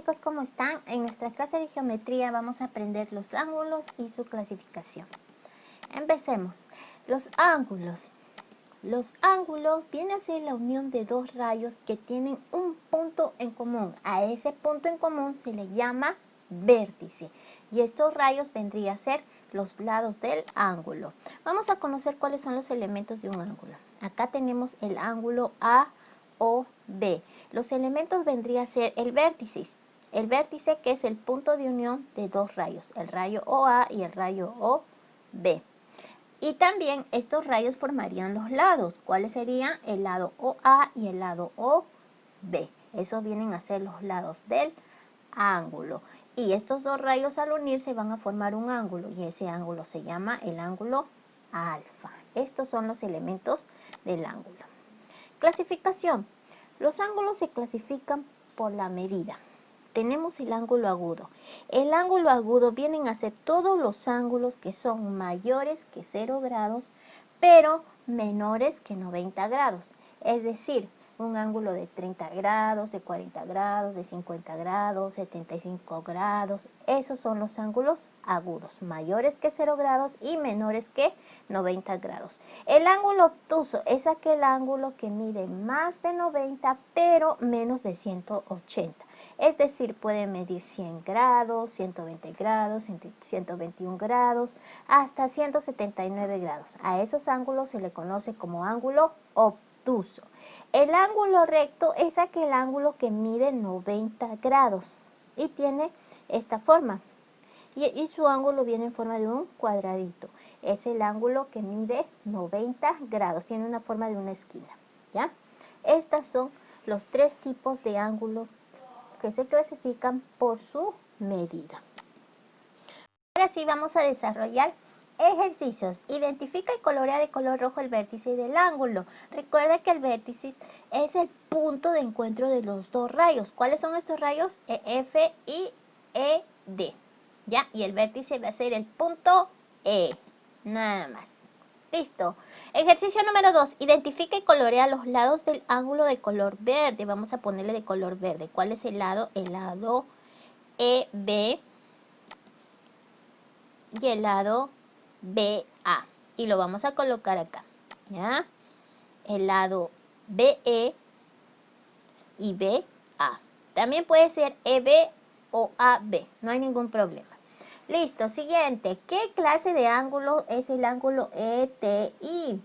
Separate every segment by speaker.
Speaker 1: chicos, ¿cómo están? En nuestra clase de geometría vamos a aprender los ángulos y su clasificación. Empecemos. Los ángulos. Los ángulos vienen a ser la unión de dos rayos que tienen un punto en común. A ese punto en común se le llama vértice. Y estos rayos vendrían a ser los lados del ángulo. Vamos a conocer cuáles son los elementos de un ángulo. Acá tenemos el ángulo A o B. Los elementos vendría a ser el vértice. El vértice que es el punto de unión de dos rayos, el rayo OA y el rayo OB. Y también estos rayos formarían los lados. ¿Cuáles serían? El lado OA y el lado OB. Esos vienen a ser los lados del ángulo. Y estos dos rayos al unirse van a formar un ángulo y ese ángulo se llama el ángulo alfa. Estos son los elementos del ángulo. Clasificación. Los ángulos se clasifican por la medida. Tenemos el ángulo agudo. El ángulo agudo vienen a ser todos los ángulos que son mayores que 0 grados, pero menores que 90 grados. Es decir, un ángulo de 30 grados, de 40 grados, de 50 grados, 75 grados. Esos son los ángulos agudos, mayores que 0 grados y menores que 90 grados. El ángulo obtuso es aquel ángulo que mide más de 90, pero menos de 180. Es decir, puede medir 100 grados, 120 grados, 121 grados, hasta 179 grados. A esos ángulos se le conoce como ángulo obtuso. El ángulo recto es aquel ángulo que mide 90 grados y tiene esta forma. Y su ángulo viene en forma de un cuadradito. Es el ángulo que mide 90 grados. Tiene una forma de una esquina. ¿Ya? Estos son los tres tipos de ángulos que se clasifican por su medida. Ahora sí vamos a desarrollar ejercicios. Identifica y colorea de color rojo el vértice del ángulo. Recuerda que el vértice es el punto de encuentro de los dos rayos. ¿Cuáles son estos rayos? EF y ED. ¿Ya? Y el vértice va a ser el punto E. Nada más. Listo. Ejercicio número 2. Identifica y colorea los lados del ángulo de color verde. Vamos a ponerle de color verde. ¿Cuál es el lado? El lado EB y el lado BA. Y lo vamos a colocar acá. ¿Ya? El lado BE y BA. También puede ser EB o AB. No hay ningún problema. Listo, siguiente. ¿Qué clase de ángulo es el ángulo ETI?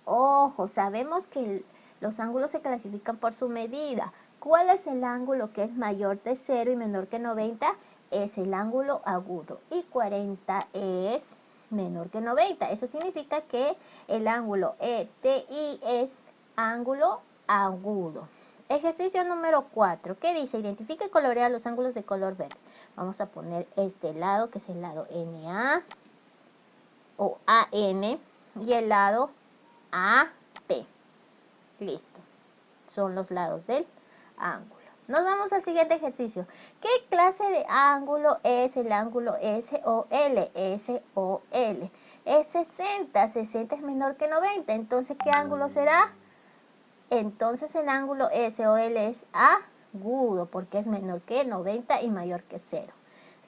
Speaker 1: Ojo, sabemos que los ángulos se clasifican por su medida. ¿Cuál es el ángulo que es mayor de 0 y menor que 90? Es el ángulo agudo. Y 40 es menor que 90. Eso significa que el ángulo ETI es ángulo agudo. Ejercicio número 4. ¿Qué dice? Identifica y colorea los ángulos de color verde. Vamos a poner este lado, que es el lado NA o AN, y el lado AP. Listo. Son los lados del ángulo. Nos vamos al siguiente ejercicio. ¿Qué clase de ángulo es el ángulo SOL? SOL. Es 60. 60 es menor que 90. Entonces, ¿qué ángulo será? Entonces el ángulo SOL es agudo porque es menor que 90 y mayor que 0.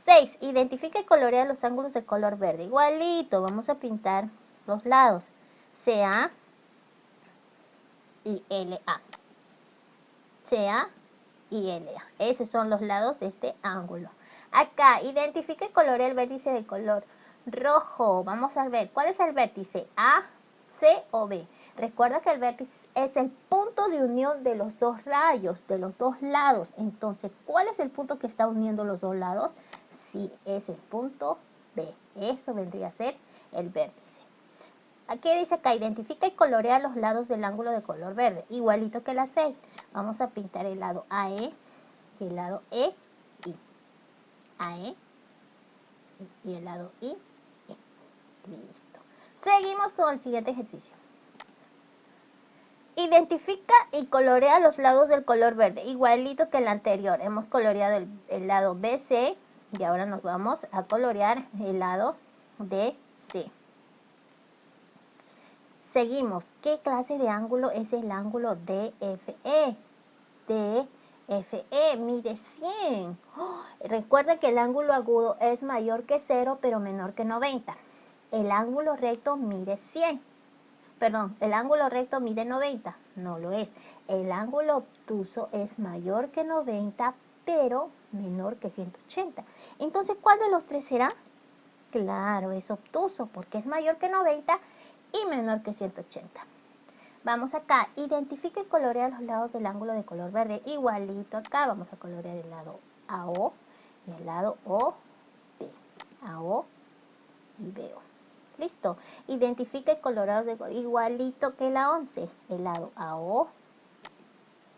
Speaker 1: 6. Identifica y colorea los ángulos de color verde. Igualito, vamos a pintar los lados. CA y LA. CA y LA. Esos son los lados de este ángulo. Acá, identifica y colorea el vértice de color rojo. Vamos a ver, ¿cuál es el vértice? A, C o B. Recuerda que el vértice es el punto de unión de los dos rayos, de los dos lados. Entonces, ¿cuál es el punto que está uniendo los dos lados? Sí, es el punto B. Eso vendría a ser el vértice. Aquí dice acá, identifica y colorea los lados del ángulo de color verde. Igualito que la 6. Vamos a pintar el lado AE y el lado EI. AE y el lado I. Listo. Seguimos con el siguiente ejercicio. Identifica y colorea los lados del color verde. Igualito que el anterior. Hemos coloreado el lado BC y ahora nos vamos a colorear el lado DC. Seguimos. ¿Qué clase de ángulo es el ángulo DFE? FE mide 100. Recuerda que el ángulo agudo es mayor que 0, pero menor que 90. El ángulo recto mide 100. Perdón, el ángulo recto mide 90. No lo es. El ángulo obtuso es mayor que 90, pero menor que 180. Entonces, ¿cuál de los tres será? Claro, es obtuso porque es mayor que 90 y menor que 180. Vamos acá, identifica y colorea los lados del ángulo de color verde. Igualito acá, vamos a colorear el lado AO y el lado OB. AO y BO. Listo. Identifica y coloreados de igualito que la 11. El lado AO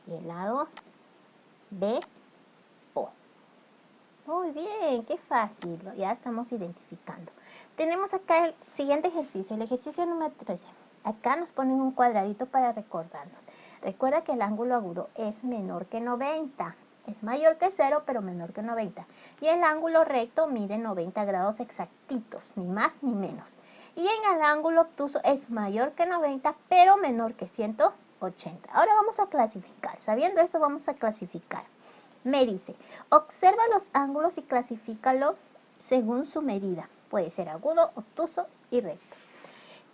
Speaker 1: y el lado BO. Muy bien, qué fácil. Ya estamos identificando. Tenemos acá el siguiente ejercicio, el ejercicio número 13. Acá nos ponen un cuadradito para recordarnos. Recuerda que el ángulo agudo es menor que 90. Es mayor que 0, pero menor que 90. Y el ángulo recto mide 90 grados exactitos, ni más ni menos. Y en el ángulo obtuso es mayor que 90, pero menor que 180. Ahora vamos a clasificar. Sabiendo eso, vamos a clasificar. Me dice, observa los ángulos y clasifícalo según su medida. Puede ser agudo, obtuso y recto.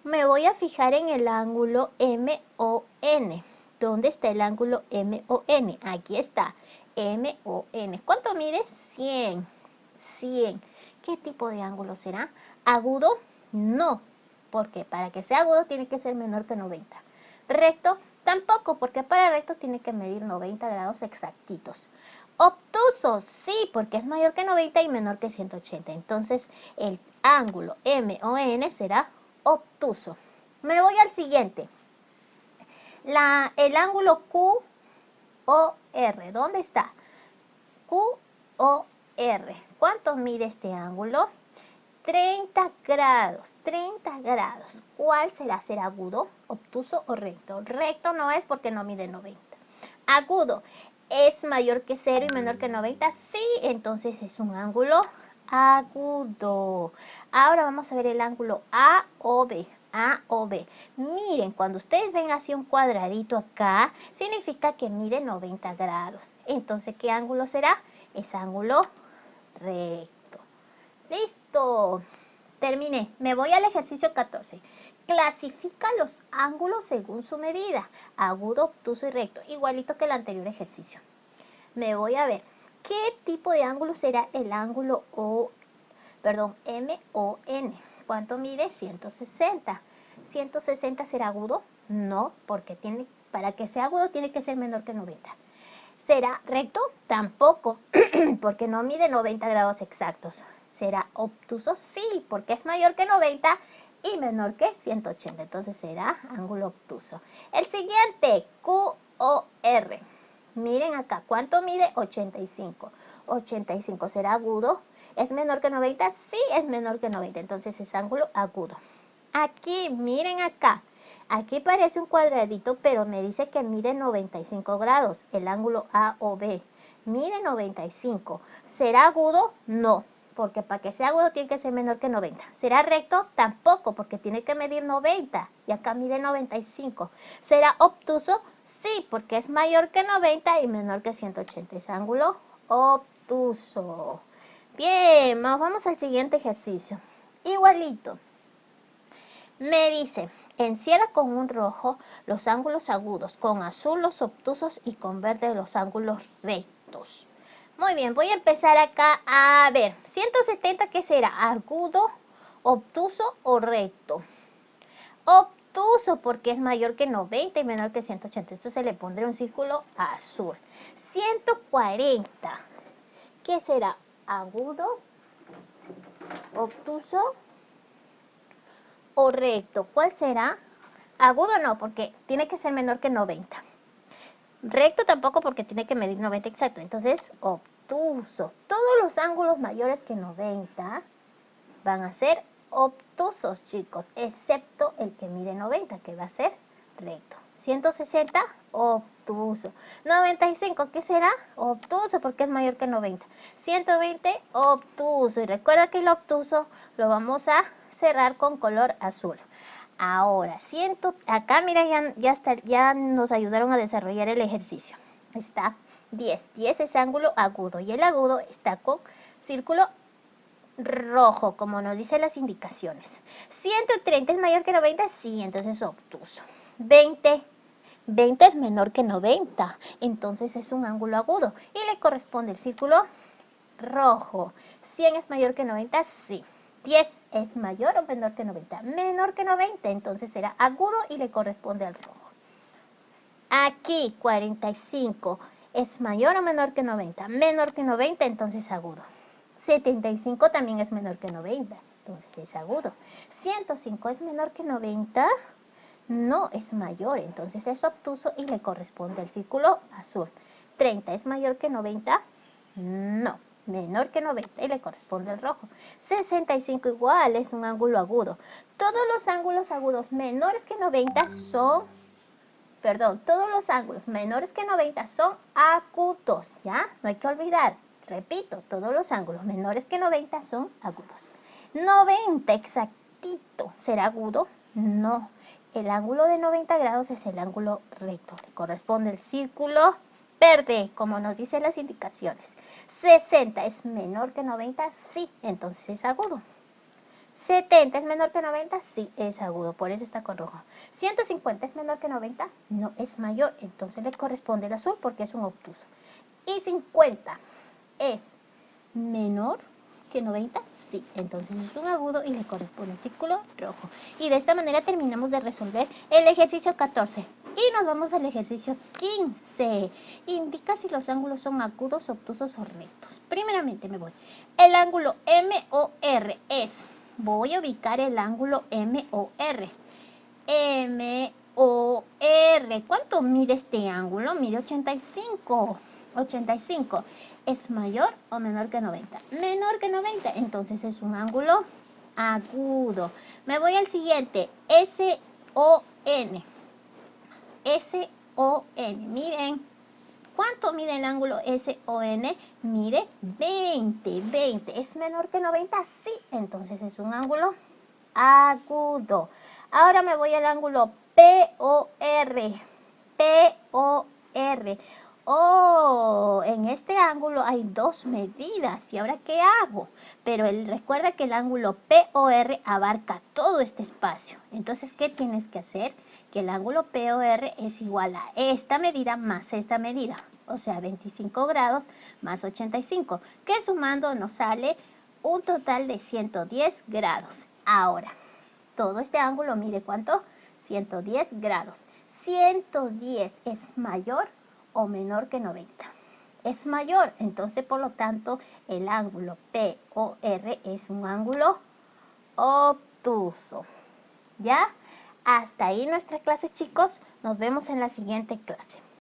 Speaker 1: Me voy a fijar en el ángulo MON. ¿Dónde está el ángulo MON? Aquí está, MON. ¿Cuánto mide? 100. 100. ¿Qué tipo de ángulo será? ¿Agudo? No, porque para que sea agudo tiene que ser menor que 90. ¿Recto? Tampoco, porque para recto tiene que medir 90 grados exactitos. Obtuso, sí, porque es mayor que 90 y menor que 180. Entonces, el ángulo MON será obtuso. Me voy al siguiente. El ángulo QOR. ¿Dónde está? QOR. ¿Cuánto mide este ángulo? 30 grados. 30 grados. ¿Cuál será? ¿Será agudo, obtuso o recto? Recto no es porque no mide 90. Agudo. ¿Es mayor que 0 y menor que 90? Sí, entonces es un ángulo agudo. Ahora vamos a ver el ángulo AOB. AOB. Miren, cuando ustedes ven así un cuadradito acá, significa que mide 90 grados. Entonces, ¿qué ángulo será? Es ángulo recto. ¡Listo! Terminé. Me voy al ejercicio 14. Clasifica los ángulos según su medida. Agudo, obtuso y recto. Igualito que el anterior ejercicio. Me voy a ver. ¿Qué tipo de ángulo será el ángulo MON? ¿Cuánto mide? 160. ¿160 será agudo? No, porque para que sea agudo tiene que ser menor que 90. ¿Será recto? Tampoco, porque no mide 90 grados exactos. ¿Será obtuso? Sí, porque es mayor que 90 y menor que 180. Entonces será ángulo obtuso. El siguiente, QOR. Miren acá, ¿cuánto mide? 85. 85 será agudo. ¿Es menor que 90? Sí, es menor que 90. Entonces es ángulo agudo. Aquí, miren acá. Aquí parece un cuadradito, pero me dice que mide 95 grados, el ángulo AOB. Mide 95. ¿Será agudo? No, porque para que sea agudo tiene que ser menor que 90. ¿Será recto? Tampoco, porque tiene que medir 90 y acá mide 95. ¿Será obtuso? Sí, porque es mayor que 90 y menor que 180. Es ángulo obtuso. Bien, vamos al siguiente ejercicio. Igualito. Me dice, encierra con un rojo los ángulos agudos, con azul los obtusos y con verde los ángulos rectos. Muy bien, voy a empezar acá a ver. 170, ¿qué será? ¿Agudo, obtuso o recto? Obtuso porque es mayor que 90 y menor que 180. Entonces le pondré un círculo azul. 140, ¿qué será? ¿Agudo, obtuso o recto? ¿Cuál será? Agudo no, porque tiene que ser menor que 90. Recto tampoco, porque tiene que medir 90 exacto. Entonces, obtuso. Todos los ángulos mayores que 90 van a ser obtusos, chicos, excepto el que mide 90, que va a ser recto. 160, obtuso. 95, ¿qué será? Obtuso, porque es mayor que 90. 120, obtuso. Y recuerda que el obtuso lo vamos a cerrar con color azul. Ahora, acá mira, ya nos ayudaron a desarrollar el ejercicio. Está 10. 10 es ángulo agudo y el agudo está con círculo rojo, como nos dicen las indicaciones. 130 es mayor que 90, sí, entonces es obtuso. 20. 20 es menor que 90, entonces es un ángulo agudo y le corresponde el círculo rojo. 100 es mayor que 90, sí. 10 es mayor o menor que 90, menor que 90, entonces será agudo y le corresponde al rojo. Aquí 45 es mayor o menor que 90, menor que 90, entonces agudo. 75 también es menor que 90, entonces es agudo. 105 es menor que 90, no es mayor, entonces es obtuso y le corresponde al círculo azul. 30 es mayor que 90, no, menor que 90 y le corresponde al rojo. 65 igual es un ángulo agudo. Todos los ángulos agudos menores que 90 son, todos los ángulos menores que 90 son agudos, ¿ya? No hay que olvidar, repito, todos los ángulos menores que 90 son agudos. 90 exactito, ¿será agudo? No. El ángulo de 90 grados es el ángulo recto. Le corresponde el círculo verde, como nos dicen las indicaciones. 60 es menor que 90, sí, entonces es agudo. 70 es menor que 90, sí, es agudo, por eso está con rojo. 150 es menor que 90, no, es mayor, entonces le corresponde el azul porque es un obtuso. Y 50 es menor que 90, sí, entonces es un agudo y le corresponde el círculo rojo. Y de esta manera terminamos de resolver el ejercicio 14. Y nos vamos al ejercicio 15. Indica si los ángulos son agudos, obtusos o rectos. Primeramente me voy. El ángulo MOR es, voy a ubicar el ángulo MOR. MOR, ¿cuánto mide este ángulo? Mide 85. 85. ¿Es mayor o menor que 90? Menor que 90, entonces es un ángulo agudo. Me voy al siguiente, SON. SON, miren, ¿cuánto mide el ángulo SON? Mide 20, 20. ¿Es menor que 90? Sí, entonces es un ángulo agudo. Ahora me voy al ángulo POR. POR. Oh, en este ángulo hay dos medidas. ¿Y ahora qué hago? Pero recuerda que el ángulo POR abarca todo este espacio. Entonces, ¿qué tienes que hacer? Que el ángulo POR es igual a esta medida más esta medida. O sea, 25 grados más 85. Que sumando nos sale un total de 110 grados. Ahora, todo este ángulo mide ¿cuánto? 110 grados. 110 es mayor o menor que 90. Es mayor, entonces por lo tanto el ángulo POR es un ángulo obtuso. ¿Ya? Hasta ahí nuestra clase, chicos. Nos vemos en la siguiente clase.